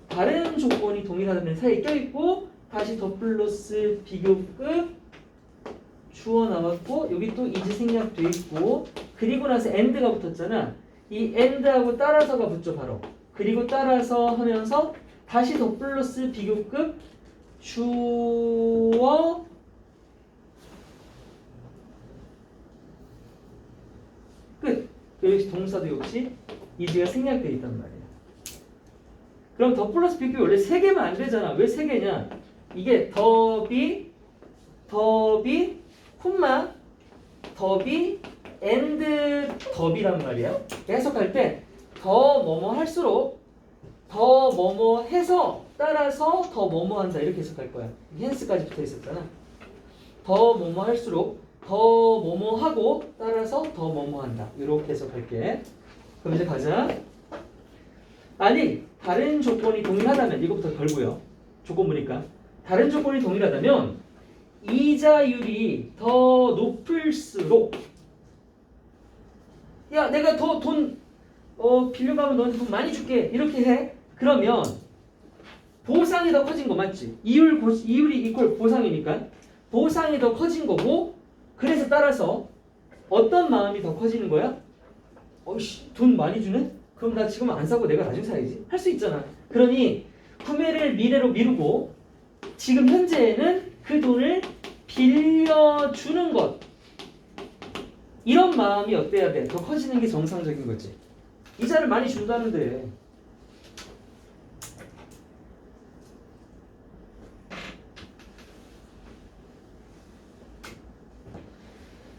다른 조건이 동일하다면 사이에 껴있고 다시 더 플러스 비교급 주어 나왔고 여기 또 is 생략돼 있고 그리고 나서 and가 붙었잖아. 이 and하고 따라서가 붙죠 바로. 그리고 따라서 하면서 다시 더 플러스 비교급 주어 끝. 여기 동사도 역시 is가 생략되어 있단 말이야. 그럼 더 플러스 비교급이 원래 3개면 안 되잖아. 왜 3개냐? 이게 더비, 콤마, 더비, and 더비란 말이야. 해석할 때 더 뭐뭐 할수록 더 뭐뭐 해서 따라서 더 뭐뭐 한다 이렇게 해석할 거야. hence까지 붙어 있었잖아. 더 뭐뭐 할수록 더 뭐뭐 하고 따라서 더 뭐뭐 한다. 이렇게 해석할게. 그럼 이제 가자. 아니 다른 조건이 동일하다면 이것부터 걸고요. 조건부니까 다른 조건이 동일하다면 이자율이 더 높을수록 야 내가 더 돈 빌려가면 너한테 돈 많이 줄게 이렇게 해. 그러면 보상이 더 커진 거 맞지? 이율이 이퀄 보상이니까 보상이 더 커진 거고 그래서 따라서 어떤 마음이 더 커지는 거야? 어이씨 돈 많이 주네? 그럼 나 지금 안 사고 내가 나중에 사야지 할 수 있잖아. 그러니 구매를 미래로 미루고 지금 현재에는 그 돈을 빌려주는 것 이런 마음이 어때야 돼? 더 커지는 게 정상적인 거지. 이자를 많이 준다는데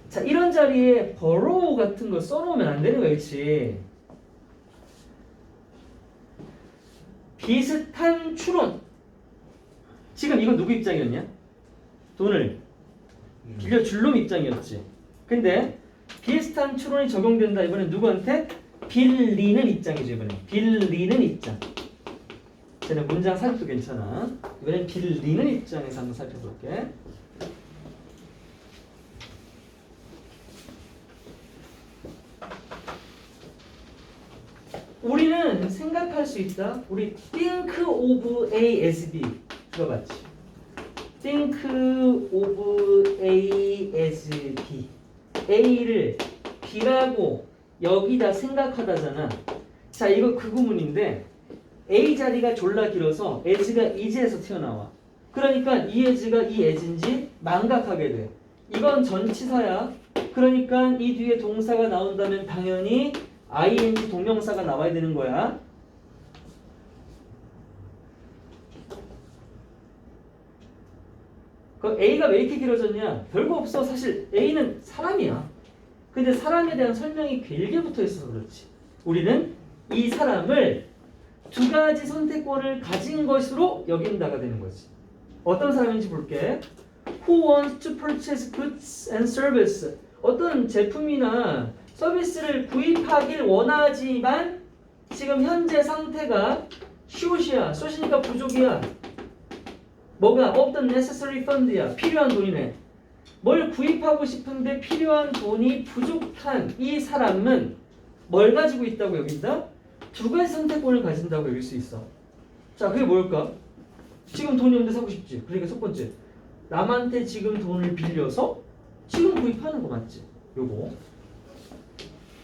자 이런 자리에 borrow 같은 거 써놓으면 안 되는 거야. 그렇지? 비슷한 추론 지금 이건 누구 입장이었냐? 돈을 빌려줄 놈 입장이었지. 근데 비슷한 추론이 적용된다. 이번엔 누구한테? 빌리는 입장이죠. 이번엔 빌리는 입장. 쟤는 문장 살펴도 괜찮아. 이번엔 빌리는 입장에서 한번 살펴볼게. 우리는 생각할 수 있다. 우리 think of A as B 들어봤지? think of A as B. A를 B라고 여기다 생각하다잖아. 자 이거 그 구문인데 A 자리가 졸라 길어서 as가 is에서 튀어나와. 그러니까 이 as가 이 as인지 망각하게 돼. 이건 전치사야. 그러니까 이 뒤에 동사가 나온다면 당연히 ing 동명사가 나와야 되는 거야. 그 A가 왜 이렇게 길어졌냐? 별거 없어. 사실 A는 사람이야. 근데 사람에 대한 설명이 길게 붙어 있어서 그렇지. 우리는 이 사람을 두 가지 선택권을 가진 것으로 여긴다가 되는 거지. 어떤 사람인지 볼게. Who wants to purchase goods and service? 어떤 제품이나 서비스를 구입하길 원하지만 지금 현재 상태가 short이야. short이니까 부족이야. 뭐가? of the necessary fund야. 필요한 돈이네. 뭘 구입하고 싶은데 필요한 돈이 부족한 이 사람은 뭘 가지고 있다고 여긴다? 두 가지 선택권을 가진다고 여길 수 있어. 자, 그게 뭘까? 지금 돈이 없는데 사고 싶지. 그러니까 첫 번째, 남한테 지금 돈을 빌려서 지금 구입하는 거 맞지? 요거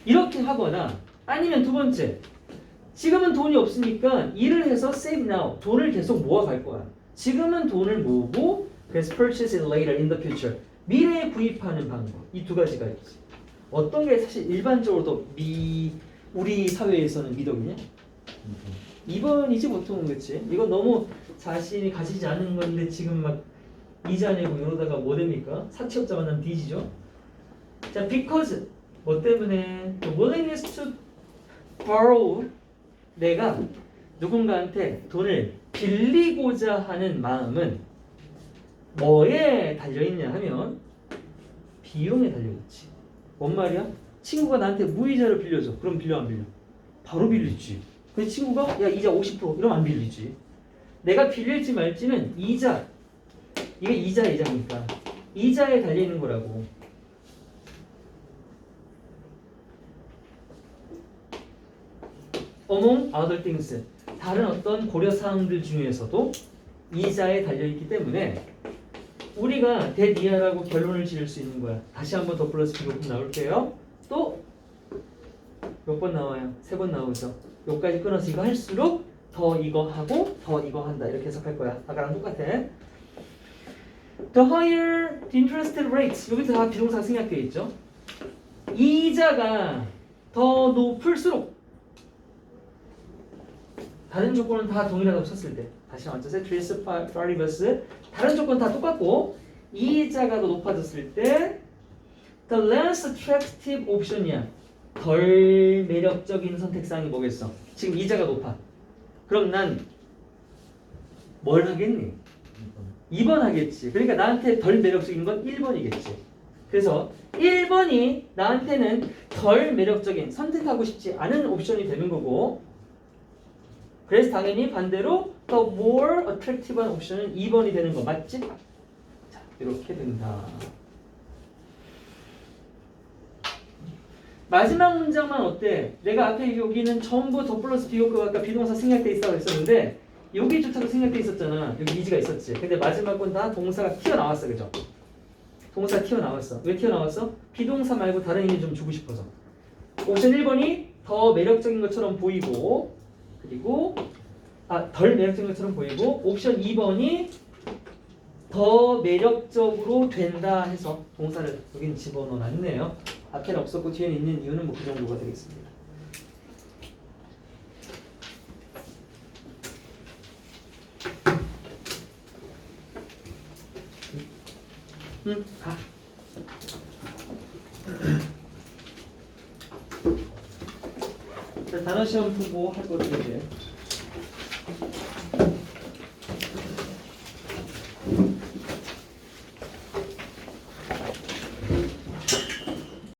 이렇게 하거나 아니면 두 번째, 지금은 돈이 없으니까 일을 해서 save now, 돈을 계속 모아갈 거야. 지금은 돈을 모으고 그래서 purchase it later in the future, 미래에 구입하는 방법. 이 두 가지가 있지. 어떤 게 사실 일반적으로 더 우리 사회에서는 미덕이냐? 2번이지 보통은. 그치? 이건 너무 자신이 가지지 않은 건데 지금 막 이자 내고 이러다가 뭐 됩니까? 사채업자 만나면 뒤지죠? 자, because 뭐 때문에? The willingness to borrow, 내가 누군가한테 돈을 빌리고자 하는 마음은 뭐에 달려있냐 하면 비용에 달려있지. 뭔 말이야? 친구가 나한테 무이자를 빌려줘. 그럼 빌려 안 빌려? 바로 빌리지. 근데 친구가 야 이자 50% 이러면 안 빌리지. 내가 빌릴지 말지는 이자, 이게 이자니까 이자에 달려있는 거라고. Among other things, 다른 어떤 고려사항들 중에서도 이자에 달려있기 때문에 우리가 대이하라고 결론을 지을 수 있는 거야. 다시 한번 더 플러스 비교품 나올게요. 또 몇 번 나와요? 3번 나오죠. 여기까지 끊어서 이거 할수록 더 이거 하고 더 이거 한다. 이렇게 해석할 거야. 아까랑 똑같아. The higher the interest rates, 여기서 다 비동사 생략되어 있죠. 이자가 더 높을수록, 다른 조건은 다 동일하다고 쳤을 때, 다시 맞죠? ceteris paribus, 다른 조건 다 똑같고 이자가 더 높아졌을 때 the less attractive option이야. 덜 매력적인 선택사항이 뭐겠어? 지금 이자가 높아. 그럼 난 뭘 하겠니? 2번 하겠지. 그러니까 나한테 덜 매력적인 건 1번이겠지. 그래서 1번이 나한테는 덜 매력적인, 선택하고 싶지 않은 옵션이 되는 거고, 그래서 당연히 반대로 더 more attractive한 옵션은 2번이 되는 거 맞지? 자, 이렇게 된다. 마지막 문장만 어때? 내가 앞에 여기는 전부 더 플러스 비교과 아까 비동사 생략돼 있다고 했었는데 여기 좋다고 생략돼 있었잖아. 여기 이지가 있었지. 근데 마지막 건 다 동사가 튀어나왔어. 그죠? 동사 튀어나왔어. 왜 튀어나왔어? 비동사 말고 다른 의미 좀 주고 싶어서. 옵션 1번이 더 매력적인 것처럼 보이고 그리고 덜 매력적인 것처럼 보이고 옵션 2번이 더 매력적으로 된다 해서 동사를 여긴 집어넣어놨네요. 앞에는 없었고 뒤에는 있는 이유는 뭐 그 정도가 되겠습니다. 가. 자, 단어 시험 보고 할 거를 이제